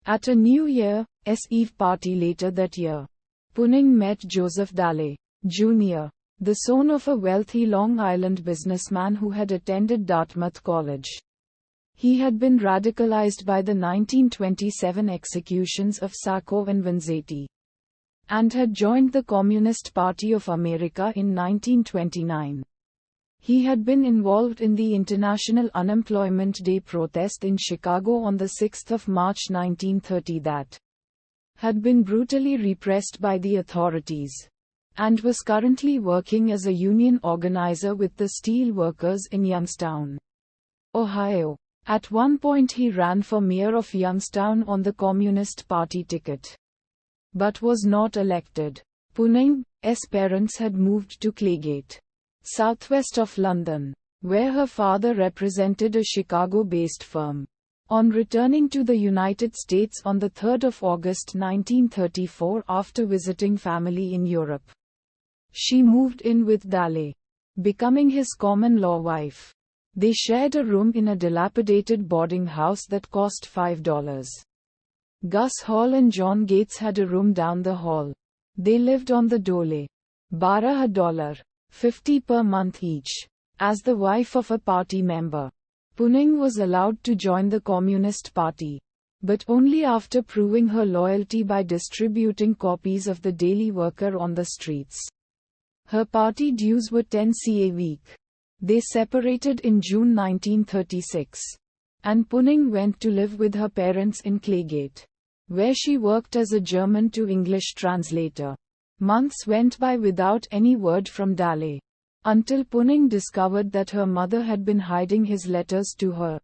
At a New Year's Eve party later that year, Puening met Joseph Dallet, Jr., the son of a wealthy Long Island businessman who had attended Dartmouth College. He had been radicalized by the 1927 executions of Sacco and Vanzetti, and had joined the Communist Party of America in 1929. He had been involved in the International Unemployment Day protest in Chicago on the 6th of March 1930 that had been brutally repressed by the authorities, and was currently working as a union organizer with the steel workers in Youngstown, Ohio. At one point he ran for mayor of Youngstown on the Communist Party ticket, but was not elected. Puening's parents had moved to Claygate, southwest of London, where her father represented a Chicago-based firm. On returning to the United States on the 3rd of August 1934 after visiting family in Europe, she moved in with Dallet, becoming his common-law wife. They shared a room in a dilapidated boarding house that cost $5. Gus Hall and John Gates had a room down the hall. They lived on the dole, $1.50 per month each. As the wife of a party member, Puening was allowed to join the Communist Party, but only after proving her loyalty by distributing copies of the Daily Worker on the streets. Her party dues were 10 cents a week. They separated in June 1936, and Puening went to live with her parents in Claygate, where she worked as a German to English translator. Months went by without any word from Dallet, until Puening discovered that her mother had been hiding his letters to her.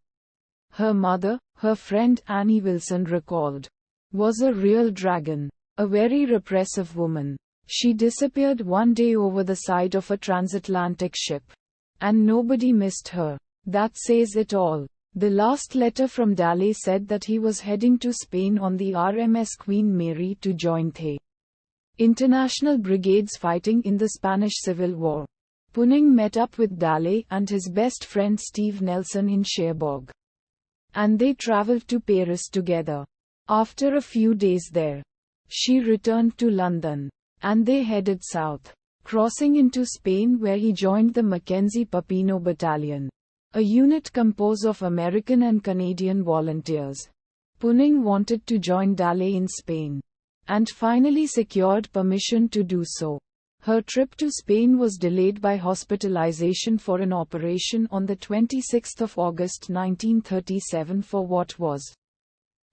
Her mother, her friend Annie Wilson recalled, was a real dragon, a very repressive woman. She disappeared one day over the side of a transatlantic ship, and nobody missed her. That says it all. The last letter from Dallet said that he was heading to Spain on the RMS Queen Mary to join the international brigades fighting in the Spanish Civil War. Puening met up with Dallet and his best friend Steve Nelson in Cherbourg, and they traveled to Paris together. After a few days there, she returned to London, and they headed south, crossing into Spain where he joined the Mackenzie Papino Battalion, a unit composed of American and Canadian volunteers. Puening wanted to join Dallet in Spain, and finally secured permission to do so. Her trip to Spain was delayed by hospitalization for an operation on the 26th of August 1937 for what was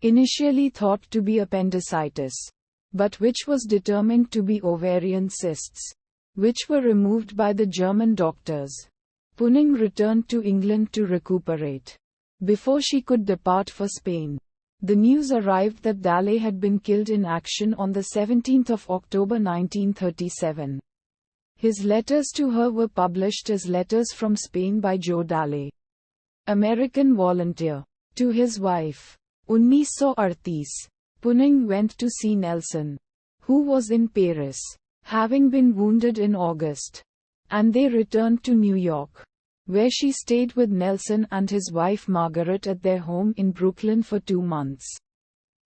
initially thought to be appendicitis, but which was determined to be ovarian cysts, which were removed by the German doctors. Puening returned to England to recuperate before she could depart for Spain. The news arrived that Dallet had been killed in action on the 17th of October 1937. His letters to her were published as Letters from Spain by Joe Dallet, American volunteer. To his wife, 1938, Puening went to see Nelson, who was in Paris, having been wounded in August, and they returned to New York, where she stayed with Nelson and his wife Margaret at their home in Brooklyn for 2 months.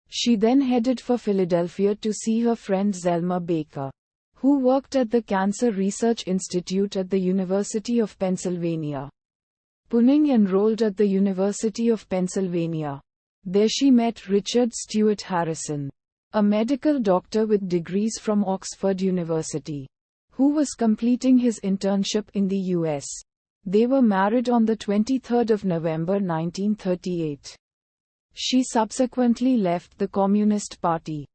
She then headed for Philadelphia to see her friend Zelma Baker, who worked at the Cancer Research Institute at the University of Pennsylvania. Puening enrolled at the University of Pennsylvania. There she met Richard Stewart Harrison, a medical doctor with degrees from Oxford University, who was completing his internship in the U.S. They were married on the 23rd of November 1938. She subsequently left the Communist Party,